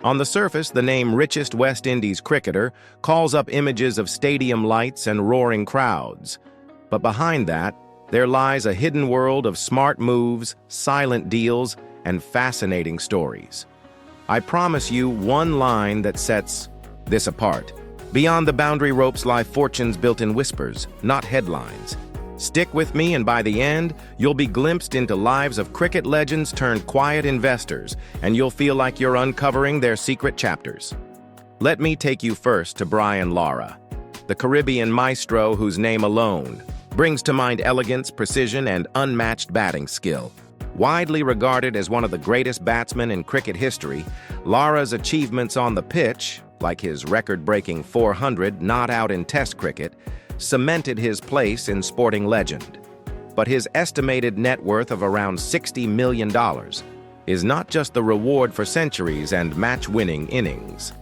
On the surface, the name Richest West Indies cricketer calls up images of stadium lights and roaring crowds. But behind that, there lies a hidden world of smart moves, silent deals, and fascinating stories. I promise you one line that sets this apart. Beyond the boundary ropes lie fortunes built in whispers, not headlines. Stick with me, and by the end, you'll be glimpsed into lives of cricket legends turned quiet investors, and you'll feel like you're uncovering their secret chapters. Let me take you first to Lara, the Caribbean maestro whose name alone brings to mind elegance, precision, and unmatched batting skill. Widely regarded as one of the greatest batsmen in cricket history, Lara's achievements on the pitch, like his record-breaking 400 not out in Test cricket, cemented his place in sporting legend. But his estimated net worth of around $60 million is not just the reward for centuries and match-winning innings.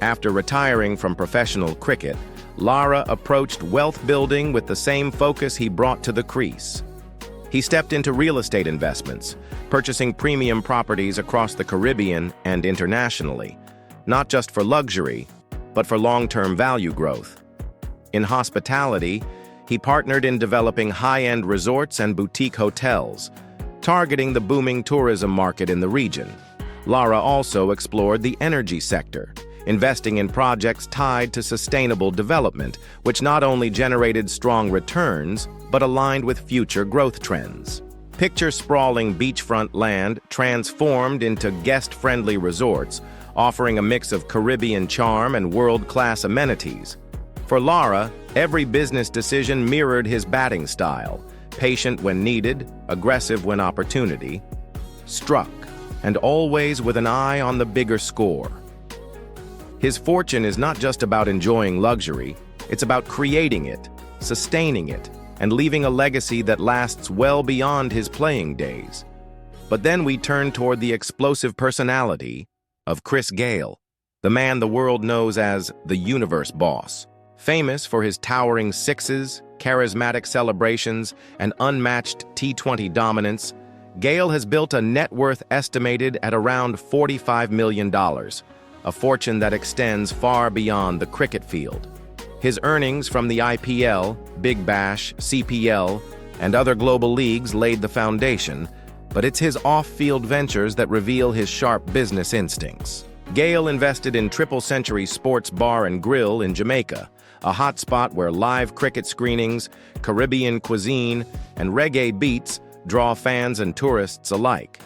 After retiring from professional cricket, Lara approached wealth building with the same focus he brought to the crease. He stepped into real estate investments, purchasing premium properties across the Caribbean and internationally, not just for luxury, but for long-term value growth. In hospitality, he partnered in developing high-end resorts and boutique hotels, targeting the booming tourism market in the region. Lara also explored the energy sector, investing in projects tied to sustainable development, which not only generated strong returns, but aligned with future growth trends. Picture sprawling beachfront land transformed into guest-friendly resorts, offering a mix of Caribbean charm and world-class amenities. For Lara, every business decision mirrored his batting style: patient when needed, aggressive when opportunity struck, and always with an eye on the bigger score. His fortune is not just about enjoying luxury, it's about creating it, sustaining it, and leaving a legacy that lasts well beyond his playing days. But then we turn toward the explosive personality of Gayle, the man the world knows as the Universe Boss. Famous for his towering sixes, charismatic celebrations, and unmatched T20 dominance, Gayle has built a net worth estimated at around $45 million, a fortune that extends far beyond the cricket field. His earnings from the IPL, Big Bash, CPL, and other global leagues laid the foundation, but it's his off-field ventures that reveal his sharp business instincts. Gayle invested in Triple Century Sports Bar and Grill in Jamaica, a hotspot where live cricket screenings, Caribbean cuisine, and reggae beats draw fans and tourists alike.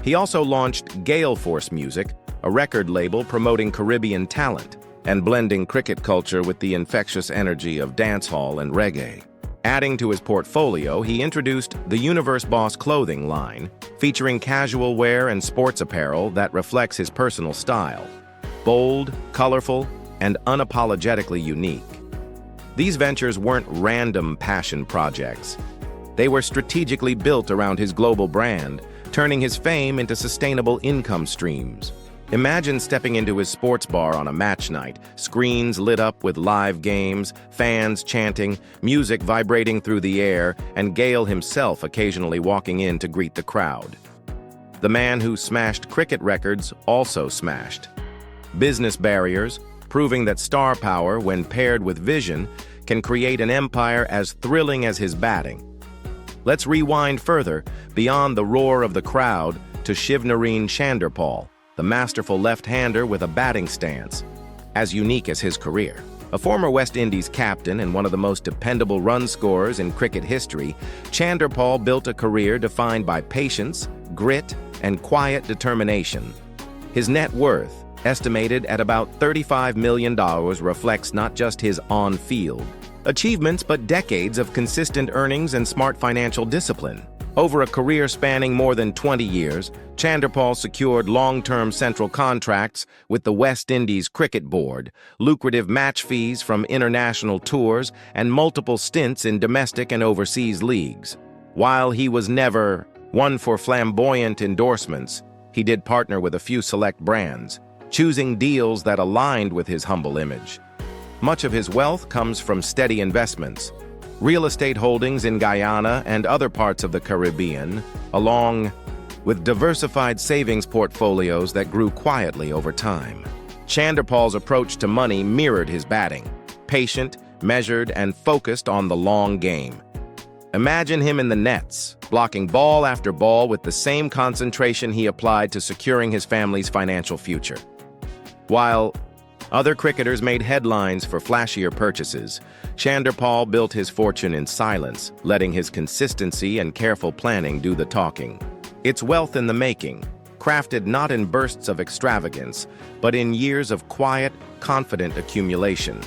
He also launched Gale Force Music, a record label promoting Caribbean talent and blending cricket culture with the infectious energy of dancehall and reggae. Adding to his portfolio, he introduced the Universe Boss clothing line, featuring casual wear and sports apparel that reflects his personal style. Bold, colorful, and unapologetically unique. These ventures weren't random passion projects. They were strategically built around his global brand, turning his fame into sustainable income streams. Imagine stepping into his sports bar on a match night, screens lit up with live games, fans chanting, music vibrating through the air, and Gayle himself occasionally walking in to greet the crowd. The man who smashed cricket records also smashed business barriers, proving that star power, when paired with vision, can create an empire as thrilling as his batting. Let's rewind further, beyond the roar of the crowd, to Shivnarine Chanderpaul, the masterful left-hander with a batting stance, as unique as his career. A former West Indies captain and one of the most dependable run scorers in cricket history, Chanderpaul built a career defined by patience, grit, and quiet determination. His net worth, estimated at about $35 million, reflects not just his on-field achievements, but decades of consistent earnings and smart financial discipline. Over a career spanning more than 20 years, Chanderpaul secured long-term central contracts with the West Indies Cricket Board, lucrative match fees from international tours, and multiple stints in domestic and overseas leagues. While he was never one for flamboyant endorsements, he did partner with a few select brands, choosing deals that aligned with his humble image. Much of his wealth comes from steady investments, real estate holdings in Guyana and other parts of the Caribbean, along with diversified savings portfolios that grew quietly over time. Chanderpaul's approach to money mirrored his batting, patient, measured, and focused on the long game. Imagine him in the nets, blocking ball after ball with the same concentration he applied to securing his family's financial future. While other cricketers made headlines for flashier purchases, Chanderpaul built his fortune in silence, letting his consistency and careful planning do the talking. It's wealth in the making, crafted not in bursts of extravagance, but in years of quiet, confident accumulation.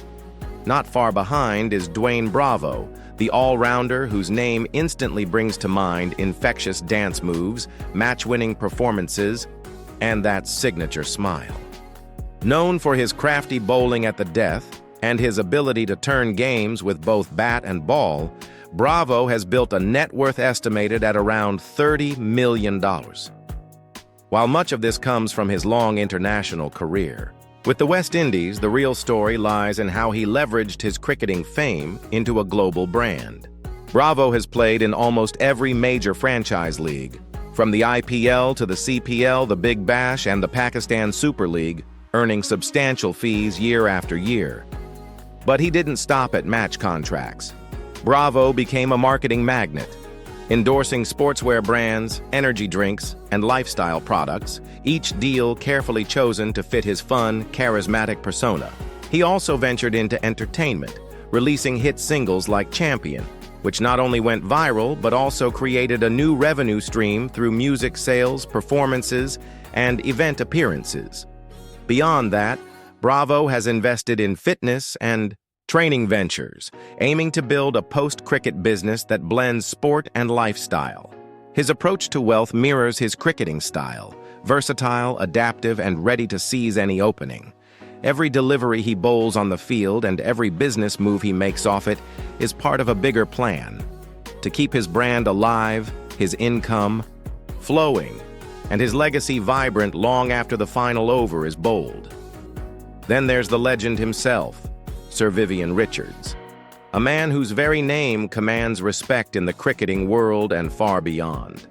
Not far behind is Dwayne Bravo, the all-rounder whose name instantly brings to mind infectious dance moves, match-winning performances, and that signature smile. Known for his crafty bowling at the death and his ability to turn games with both bat and ball, Bravo has built a net worth estimated at around $30 million. While much of this comes from his long international career, with the West Indies, the real story lies in how he leveraged his cricketing fame into a global brand. Bravo has played in almost every major franchise league, from the IPL to the CPL, the Big Bash, and the Pakistan Super League, earning substantial fees year after year. But he didn't stop at match contracts. Bravo became a marketing magnet, endorsing sportswear brands, energy drinks, and lifestyle products, each deal carefully chosen to fit his fun, charismatic persona. He also ventured into entertainment, releasing hit singles like Champion, which not only went viral but also created a new revenue stream through music sales, performances, and event appearances. Beyond that, Bravo has invested in fitness and training ventures, aiming to build a post-cricket business that blends sport and lifestyle. His approach to wealth mirrors his cricketing style, versatile, adaptive, and ready to seize any opening. Every delivery he bowls on the field and every business move he makes off it is part of a bigger plan to keep his brand alive, his income flowing, and his legacy vibrant long after the final over is bowled. Then there's the legend himself, Sir Viv Richards, a man whose very name commands respect in the cricketing world and far beyond.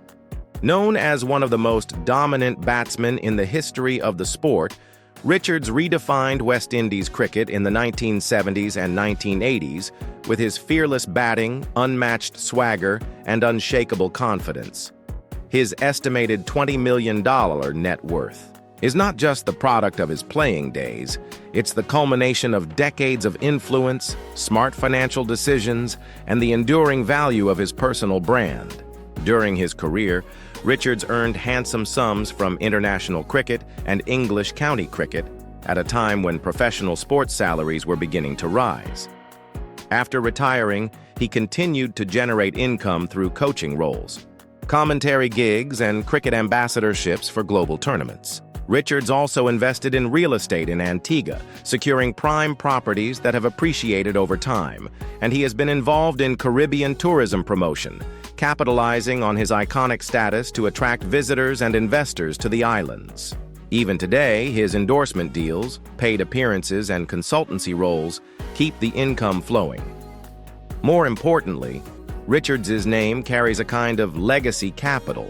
Known as one of the most dominant batsmen in the history of the sport, Richards redefined West Indies cricket in the 1970s and 1980s with his fearless batting, unmatched swagger, and unshakable confidence. His estimated $20 million net worth is not just the product of his playing days, it's the culmination of decades of influence, smart financial decisions, and the enduring value of his personal brand. During his career, Richards earned handsome sums from international cricket and English county cricket at a time when professional sports salaries were beginning to rise. After retiring, he continued to generate income through coaching roles, commentary gigs, and cricket ambassadorships for global tournaments. Richards also invested in real estate in Antigua, securing prime properties that have appreciated over time, and he has been involved in Caribbean tourism promotion, capitalizing on his iconic status to attract visitors and investors to the islands. Even today, his endorsement deals, paid appearances, and consultancy roles keep the income flowing. More importantly, Richards' name carries a kind of legacy capital.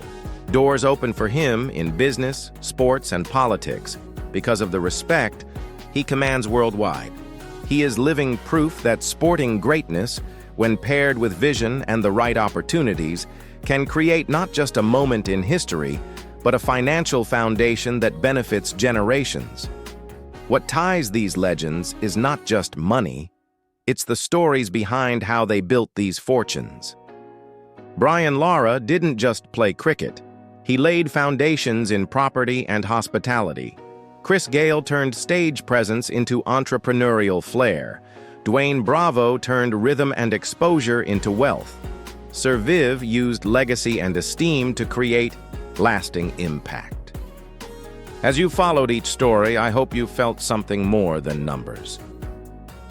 Doors open for him in business, sports, and politics because of the respect he commands worldwide. He is living proof that sporting greatness, when paired with vision and the right opportunities, can create not just a moment in history, but a financial foundation that benefits generations. What ties these legends is not just money, it's the stories behind how they built these fortunes. Lara didn't just play cricket. He laid foundations in property and hospitality. Gayle turned stage presence into entrepreneurial flair. Dwayne Bravo turned rhythm and exposure into wealth. Sir Viv used legacy and esteem to create lasting impact. As you followed each story, I hope you felt something more than numbers.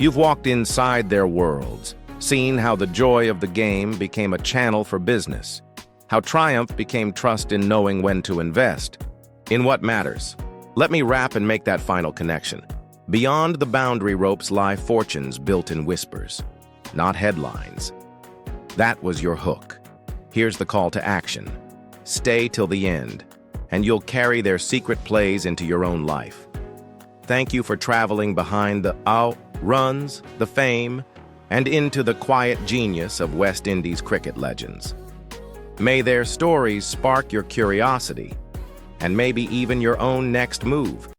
You've walked inside their worlds, seen how the joy of the game became a channel for business, how triumph became trust in knowing when to invest, in what matters. Let me wrap and make that final connection. Beyond the boundary ropes lie fortunes built in whispers, not headlines. That was your hook. Here's the call to action. stay till the end, and you'll carry their secret plays into your own life. Thank you for traveling behind the runs, the fame, and into the quiet genius of West Indies cricket legends. May their stories spark your curiosity, and maybe even your own next move.